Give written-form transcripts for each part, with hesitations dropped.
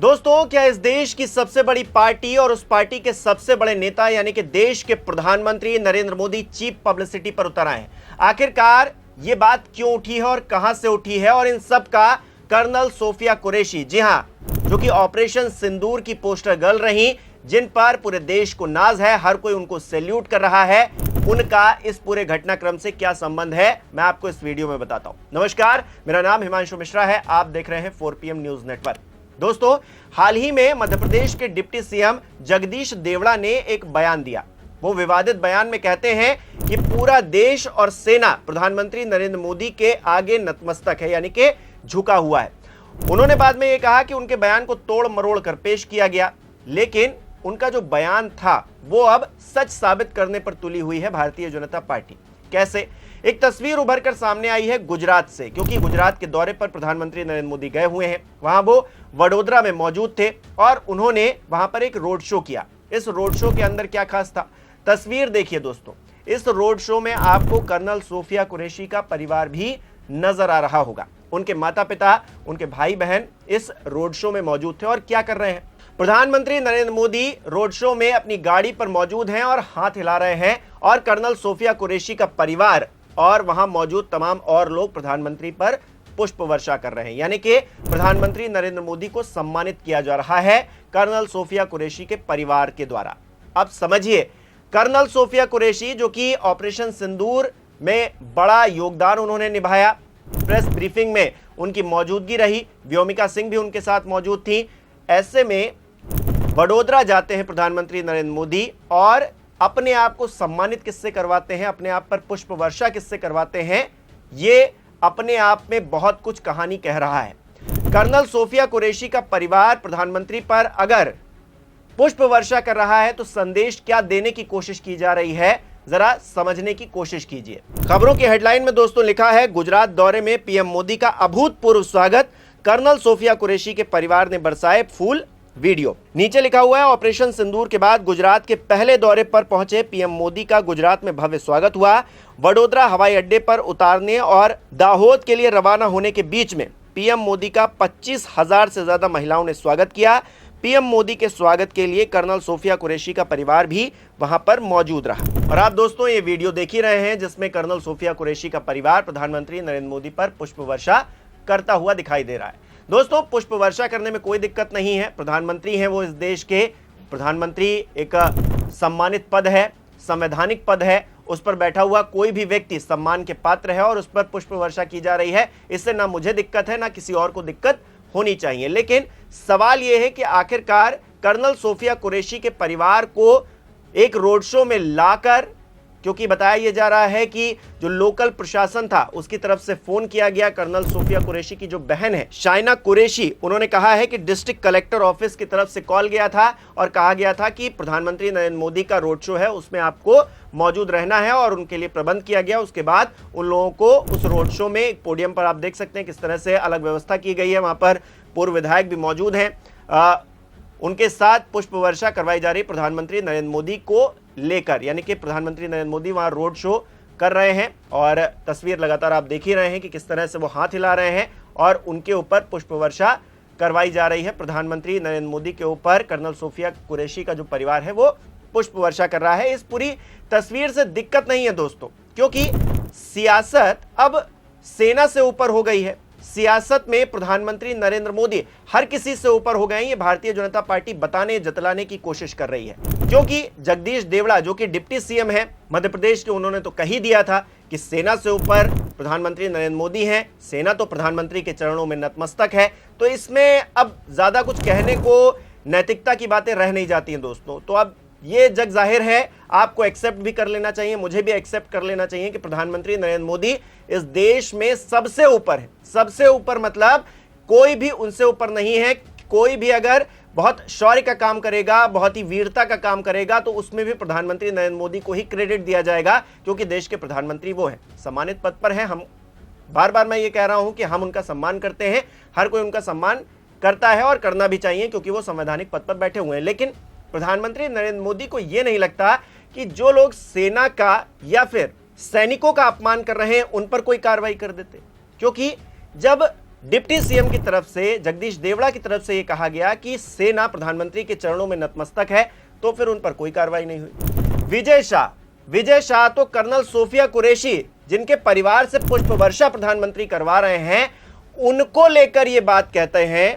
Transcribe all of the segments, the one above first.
दोस्तों, क्या इस देश की सबसे बड़ी पार्टी और उस पार्टी के सबसे बड़े नेता यानी कि देश के प्रधानमंत्री नरेंद्र मोदी चीप पब्लिसिटी पर उतर आए हैं? आखिरकार ये बात क्यों उठी है और कहां से उठी है? और इन सब का कर्नल सोफिया कुरैशी, जी हां, जो कि ऑपरेशन सिंदूर की पोस्टर गर्ल रही, जिन पर पूरे देश को नाज है, हर कोई उनको सैल्यूट कर रहा है, उनका इस पूरे घटनाक्रम से क्या संबंध है, मैं आपको इस वीडियो में बताता हूं। नमस्कार, मेरा नाम हिमांशु मिश्रा है, आप देख रहे हैं 4PM न्यूज नेटवर्क। दोस्तों, हाल ही में मध्य प्रदेश के डिप्टी सीएम जगदीश देवड़ा ने एक बयान दिया। वो विवादित बयान में कहते हैं कि पूरा देश और सेना प्रधानमंत्री नरेंद्र मोदी के आगे नतमस्तक है, यानी कि झुका हुआ है। उन्होंने बाद में यह कहा कि उनके बयान को तोड़ मरोड़ कर पेश किया गया, लेकिन उनका जो बयान था वो अब सच साबित करने पर तुली हुई है भारतीय जनता पार्टी। कैसे? एक तस्वीर उभर कर सामने आई है गुजरात से, क्योंकि गुजरात के दौरे पर प्रधानमंत्री नरेंद्र मोदी गए हुए हैं। वहां वो वडोदरा में मौजूद थे और उन्होंने वहां पर एक रोड शो किया। इस रोड शो के अंदर क्या खास था? तस्वीर देखिए दोस्तों। इस रोड शो में आपको कर्नल सोफिया कुरैशी का परिवार भी नजर आ रहा होगा। उनके माता पिता, उनके भाई बहन इस रोड शो में मौजूद थे और क्या कर रहे हैं? प्रधानमंत्री नरेंद्र मोदी रोड शो में अपनी गाड़ी पर मौजूद हैं और हाथ हिला रहे हैं, और कर्नल सोफिया कुरैशी का परिवार और वहां मौजूद तमाम और लोग प्रधानमंत्री पर पुष्प वर्षा कर रहे हैं, यानी कि प्रधानमंत्री नरेंद्र मोदी को सम्मानित किया जा रहा है कर्नल सोफिया कुरैशी के परिवार के द्वारा। अब समझिए, कर्नल सोफिया कुरैशी जो कि ऑपरेशन सिंदूर में बड़ा योगदान उन्होंने निभाया, प्रेस ब्रीफिंग में उनकी मौजूदगी रही, व्योमिका सिंह भी उनके साथ मौजूद थी। ऐसे में वडोदरा जाते हैं प्रधानमंत्री नरेंद्र मोदी और अपने आप को सम्मानित किससे करवाते हैं, अपने आप पर पुष्प वर्षा किससे करवाते हैं, ये अपने आप में बहुत कुछ कहानी कह रहा है। कर्नल सोफिया कुरैशी का परिवार प्रधानमंत्री पर अगर पुष्प वर्षा कर रहा है तो संदेश क्या देने की कोशिश की जा रही है, जरा समझने की कोशिश कीजिए। खबरों की हेडलाइन में दोस्तों लिखा है, गुजरात दौरे में पीएम मोदी का अभूतपूर्व स्वागत, कर्नल सोफिया कुरैशी के परिवार ने बरसाए फूल, वीडियो। नीचे लिखा हुआ है, ऑपरेशन सिंदूर के बाद गुजरात के पहले दौरे पर पहुंचे पीएम मोदी का गुजरात में भव्य स्वागत हुआ। वडोदरा हवाई अड्डे पर उतारने और दाहोद के लिए रवाना होने के बीच में पीएम मोदी का 25,000 से ज्यादा महिलाओं ने स्वागत किया। पीएम मोदी के स्वागत के लिए कर्नल सोफिया कुरैशी का परिवार भी वहां पर मौजूद रहा। और आप दोस्तों ये वीडियो देख ही रहे हैं जिसमें कर्नल सोफिया कुरैशी का परिवार प्रधानमंत्री नरेंद्र मोदी पर पुष्प वर्षा करता हुआ दिखाई दे रहा है। दोस्तों, पुष्प वर्षा करने में कोई दिक्कत नहीं है। प्रधानमंत्री हैं वो इस देश के, प्रधानमंत्री एक सम्मानित पद है, संवैधानिक पद है, उस पर बैठा हुआ कोई भी व्यक्ति सम्मान के पात्र है और उस पर पुष्प वर्षा की जा रही है। इससे ना मुझे दिक्कत है ना किसी और को दिक्कत होनी चाहिए। लेकिन सवाल यह है कि आखिरकार कर्नल सोफिया कुरैशी के परिवार को एक रोड शो में लाकर, क्योंकि बताया यह जा रहा है कि जो लोकल प्रशासन था उसकी तरफ से फोन किया गया। कर्नल सोफिया कुरैशी की जो बहन है शाइना कुरैशी, उन्होंने कहा है कि डिस्ट्रिक्ट कलेक्टर ऑफिस की तरफ से कॉल गया था और कहा गया था कि प्रधानमंत्री नरेंद्र मोदी का रोड शो है, उसमें आपको मौजूद रहना है, और उनके लिए प्रबंध किया गया। उसके बाद उन लोगों को उस रोड शो में एक पोडियम पर आप देख सकते हैं किस तरह से अलग व्यवस्था की गई है, वहां पर पूर्व विधायक भी मौजूद हैं, उनके साथ पुष्प वर्षा करवाई जा रही प्रधानमंत्री नरेंद्र मोदी को लेकर, यानी कि प्रधानमंत्री नरेंद्र मोदी वहां रोड शो कर रहे हैं और तस्वीर लगातार आप देख ही रहे हैं कि किस तरह से वो हाथ हिला रहे हैं और उनके ऊपर पुष्प वर्षा करवाई जा रही है। प्रधानमंत्री नरेंद्र मोदी के ऊपर कर्नल सोफिया कुरैशी का जो परिवार है वो पुष्प वर्षा कर रहा है। इस पूरी तस्वीर से दिक्कत नहीं है दोस्तों, क्योंकि सियासत अब सेना से ऊपर हो गई है। सियासत में प्रधानमंत्री नरेंद्र मोदी हर किसी से ऊपर हो गए हैं, ये भारतीय जनता पार्टी बताने जतलाने की कोशिश कर रही है। क्योंकि जगदीश देवड़ा जो कि डिप्टी सीएम है मध्य प्रदेश के, उन्होंने तो कह ही दिया था कि सेना से ऊपर प्रधानमंत्री नरेंद्र मोदी हैं, सेना तो प्रधानमंत्री के चरणों में नतमस्तक है। तो इसमें अब ज्यादा कुछ कहने को, नैतिकता की बातें रह नहीं जाती हैं दोस्तों। तो अब ये जग जाहिर है, आपको एक्सेप्ट भी कर लेना चाहिए, मुझे भी एक्सेप्ट कर लेना चाहिए कि प्रधानमंत्री नरेंद्र मोदी इस देश में सबसे ऊपर है। सबसे ऊपर मतलब कोई भी उनसे ऊपर नहीं है। कोई भी अगर बहुत शौर्य का काम करेगा, बहुत ही वीरता का काम करेगा, तो उसमें भी प्रधानमंत्री नरेंद्र मोदी को ही क्रेडिट दिया जाएगा, क्योंकि देश के प्रधानमंत्री वो हैं, सम्मानित पद पर हैं। हम बार बार मैं ये कह रहा हूं कि हम उनका सम्मान करते हैं, हर कोई उनका सम्मान करता है और करना भी चाहिए, क्योंकि वो संवैधानिक पद पर बैठे हुए हैं। लेकिन प्रधानमंत्री नरेंद्र मोदी को यह नहीं लगता कि जो लोग सेना का या फिर सैनिकों का अपमान कर रहे हैं उन पर कोई कार्रवाई कर देते, क्योंकि जब डिप्टी सीएम की तरफ से, जगदीश देवड़ा की तरफ से यह कहा गया कि सेना प्रधानमंत्री के चरणों में नतमस्तक है, तो फिर उन पर कोई कार्रवाई नहीं हुई। विजय शाह तो कर्नल सोफिया कुरैशी, जिनके परिवार से पुष्प वर्षा प्रधानमंत्री करवा रहे हैं, उनको लेकर यह बात कहते हैं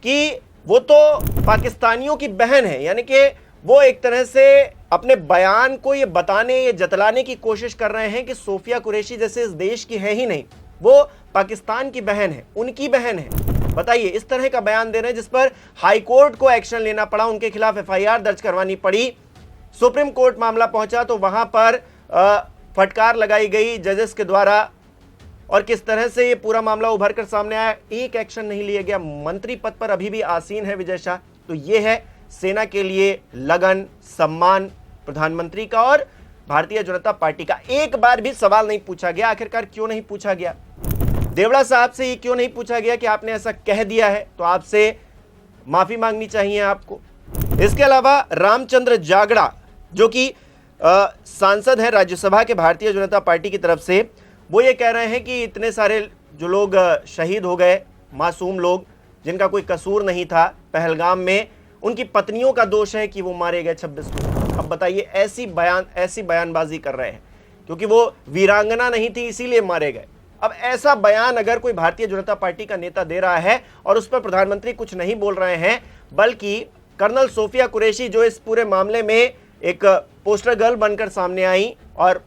कि वो तो पाकिस्तानियों की बहन है, यानी कि वो एक तरह से अपने बयान को ये बताने, ये जतलाने की कोशिश कर रहे हैं कि सोफिया कुरैशी जैसे इस देश की है ही नहीं, वो पाकिस्तान की बहन है, उनकी बहन है। बताइए, इस तरह का बयान दे रहे हैं जिस पर हाई कोर्ट को एक्शन लेना पड़ा, उनके खिलाफ एफआईआर दर्ज करवानी पड़ी। सुप्रीम कोर्ट मामला पहुंचा तो वहां पर फटकार लगाई गई जजेस के द्वारा, और किस तरह से ये पूरा मामला उभर कर सामने आया, एक एक्शन नहीं लिया गया। मंत्री पद पर अभी भी आसीन है विजय शाह। तो ये है सेना के लिए लगन, सम्मान प्रधानमंत्री का और भारतीय जनता पार्टी का। एक बार भी सवाल नहीं पूछा गया, आखिरकार क्यों नहीं पूछा गया? देवड़ा साहब से ये क्यों नहीं पूछा गया कि आपने ऐसा कह दिया है तो आपसे माफी मांगनी चाहिए आपको। इसके अलावा रामचंद्र जागड़ा, जो कि सांसद है राज्यसभा के भारतीय जनता पार्टी की तरफ से, वो ये कह रहे हैं कि इतने सारे जो लोग शहीद हो गए, मासूम लोग जिनका कोई कसूर नहीं था पहलगाम में, उनकी पत्नियों का दोष है कि वो मारे गए 26 को। अब बताइए, ऐसी बयानबाजी कर रहे हैं क्योंकि वो वीरांगना नहीं थी इसीलिए मारे गए। अब ऐसा बयान अगर कोई भारतीय जनता पार्टी का नेता दे रहा है और उस पर प्रधानमंत्री कुछ नहीं बोल रहे हैं, बल्कि कर्नल सोफिया कुरैशी जो इस पूरे मामले में एक पोस्टर गर्ल बनकर सामने आई, और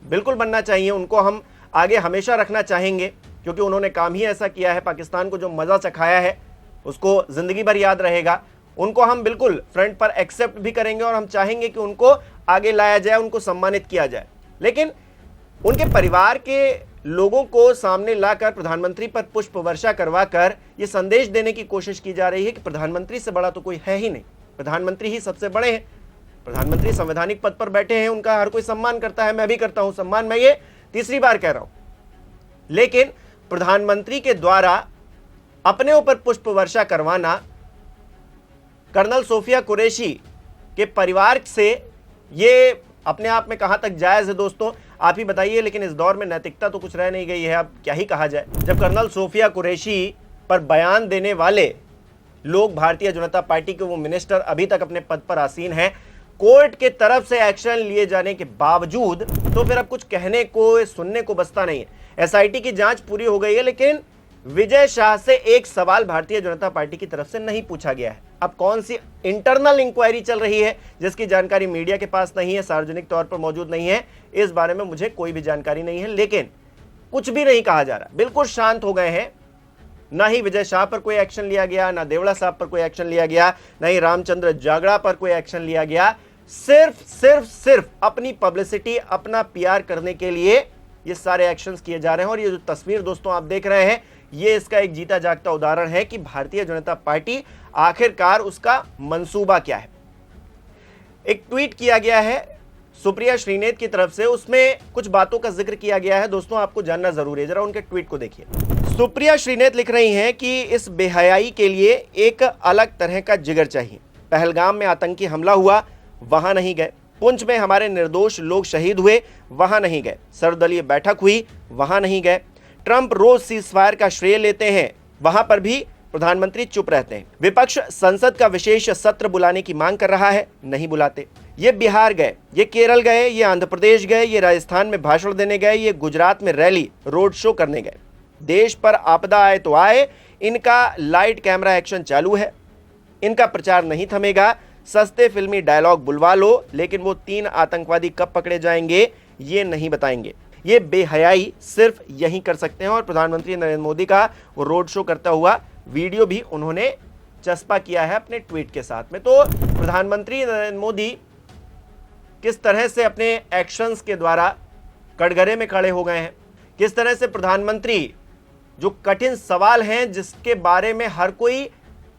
बिल्कुल बनना चाहिए, उनको हम आगे हमेशा रखना चाहेंगे क्योंकि उन्होंने काम ही ऐसा किया है, पाकिस्तान को जो मजा चखाया है उसको जिंदगी भर याद रहेगा। उनको हम बिल्कुल फ्रंट पर एक्सेप्ट भी करेंगे और हम चाहेंगे कि उनको आगे लाया जाए, उनको सम्मानित किया जाए। लेकिन उनके परिवार के लोगों को सामने लाकर प्रधानमंत्री पर पुष्प वर्षा करवाकर यह संदेश देने की कोशिश की जा रही है कि प्रधानमंत्री से बड़ा तो कोई है ही नहीं, प्रधानमंत्री ही सबसे बड़े हैं। प्रधानमंत्री संवैधानिक पद पर बैठे हैं, उनका हर कोई सम्मान करता है, मैं भी करता हूं सम्मान, मैं ये तीसरी बार कह रहा हूं। लेकिन प्रधानमंत्री के द्वारा अपने ऊपर पुष्प वर्षा करवाना कर्नल सोफिया कुरैशी के परिवार से, ये अपने आप में कहां तक जायज है दोस्तों, आप ही बताइए। लेकिन इस दौर में नैतिकता तो कुछ रह नहीं गई है, अब क्या ही कहा जाए, जब कर्नल सोफिया कुरैशी पर बयान देने वाले लोग भारतीय जनता पार्टी के वो मिनिस्टर अभी तक अपने पद पर आसीन हैं, कोर्ट के तरफ से एक्शन लिए जाने के बावजूद, तो फिर अब कुछ कहने को, सुनने को बचता नहीं है। एसआईटी की जांच पूरी हो गई है, लेकिन विजय शाह से एक सवाल भारतीय जनता पार्टी की तरफ से नहीं पूछा गया है। अब कौन सी इंटरनल इंक्वायरी चल रही है जिसकी जानकारी मीडिया के पास नहीं है, सार्वजनिक तौर पर मौजूद नहीं है, इस बारे में मुझे कोई भी जानकारी नहीं है। लेकिन कुछ भी नहीं कहा जा रहा, बिल्कुल शांत हो गए हैं। ना ही विजय शाह पर कोई एक्शन लिया गया, ना देवड़ा साहब पर कोई एक्शन लिया गया, ना ही रामचंद्र जागड़ा पर कोई एक्शन लिया गया। सिर्फ अपनी पब्लिसिटी, अपना पीआर करने के लिए ये सारे एक्शंस किए जा रहे हैं। और ये जो तस्वीर दोस्तों आप देख रहे हैं, ये इसका एक जीता जागता उदाहरण है कि भारतीय जनता पार्टी आखिरकार उसका मंसूबा क्या है। एक ट्वीट किया गया है सुप्रिया श्रीनेत की तरफ से, उसमें कुछ बातों का जिक्र किया गया है दोस्तों, आपको जानना जरूरी है, जरा उनके ट्वीट को देखिए। सुप्रिया श्रीनेत लिख रही हैं कि इस बेहयाई के लिए एक अलग तरह का जिगर चाहिए। पहलगाम में आतंकी हमला हुआ, वहां नहीं गए। पुंछ में हमारे निर्दोष लोग शहीद हुए, वहां नहीं गए। सर्वदलीय बैठक हुई, वहां नहीं गए। ट्रंप रोज सीजफायर का श्रेय लेते हैं, वहां पर भी प्रधानमंत्री चुप रहते हैं। विपक्ष संसद का विशेष सत्र बुलाने की मांग कर रहा है, नहीं बुलाते। ये बिहार गए, ये केरल गए, ये आंध्र प्रदेश गए, ये राजस्थान में भाषण देने गए, ये गुजरात में रैली रोड शो करने गए। देश पर आपदा आए तो आए, इनका लाइट कैमरा एक्शन चालू है, इनका प्रचार नहीं थमेगा। सस्ते फिल्मी डायलॉग बुलवा लो, लेकिन वो 3 आतंकवादी कब पकड़े जाएंगे ये नहीं बताएंगे। ये बेहयाई सिर्फ यही कर सकते हैं। और प्रधानमंत्री नरेंद्र मोदी का वो रोड शो करता हुआ वीडियो भी उन्होंने चस्पा किया है अपने ट्वीट के साथ में। तो प्रधानमंत्री नरेंद्र मोदी किस तरह से अपने एक्शंस के द्वारा कटघरे में खड़े हो गए हैं, किस तरह से प्रधानमंत्री जो कठिन सवाल हैं जिसके बारे में हर कोई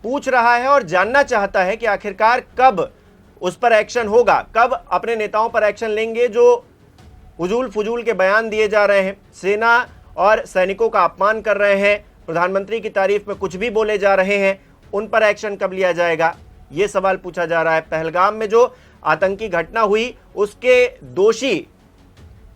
पूछ रहा है और जानना चाहता है कि आखिरकार कब उस पर एक्शन होगा, कब अपने नेताओं पर एक्शन लेंगे जो उजूल फुजूल के बयान दिए जा रहे हैं, सेना और सैनिकों का अपमान कर रहे हैं, प्रधानमंत्री की तारीफ में कुछ भी बोले जा रहे हैं, उन पर एक्शन कब लिया जाएगा, ये सवाल पूछा जा रहा है। पहलगाम में जो आतंकी घटना हुई उसके दोषी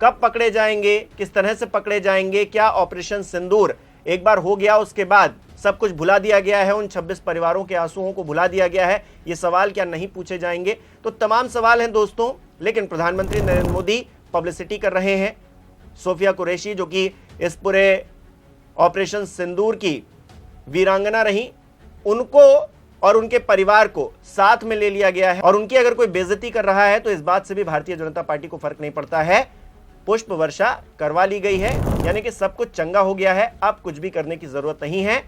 कब पकड़े जाएंगे, किस तरह से पकड़े जाएंगे, क्या ऑपरेशन सिंदूर एक बार हो गया उसके बाद सब कुछ भुला दिया गया है, उन 26 परिवारों के आंसुओं को भुला दिया गया है, ये सवाल क्या नहीं पूछे जाएंगे? तो तमाम सवाल हैं दोस्तों, लेकिन प्रधानमंत्री नरेंद्र मोदी पब्लिसिटी कर रहे हैं। सोफिया कुरैशी जो कि इस पूरे ऑपरेशन सिंदूर की वीरांगना रही, उनको और उनके परिवार को साथ में ले लिया गया है और उनकी अगर कोई बेइज्जती कर रहा है तो इस बात से भी भारतीय जनता पार्टी को फर्क नहीं पड़ता है। पुष्प वर्षा करवा ली गई है, यानी कि सब कुछ चंगा हो गया है, अब कुछ भी करने की जरूरत नहीं है।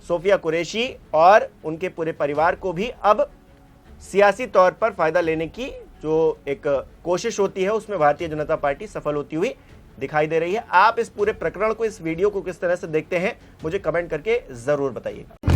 सोफिया कुरैशी और उनके पूरे परिवार को भी अब सियासी तौर पर फायदा लेने की जो एक कोशिश होती है उसमें भारतीय जनता पार्टी सफल होती हुई दिखाई दे रही है। आप इस पूरे प्रकरण को, इस वीडियो को किस तरह से देखते हैं, मुझे कमेंट करके जरूर बताइएगा।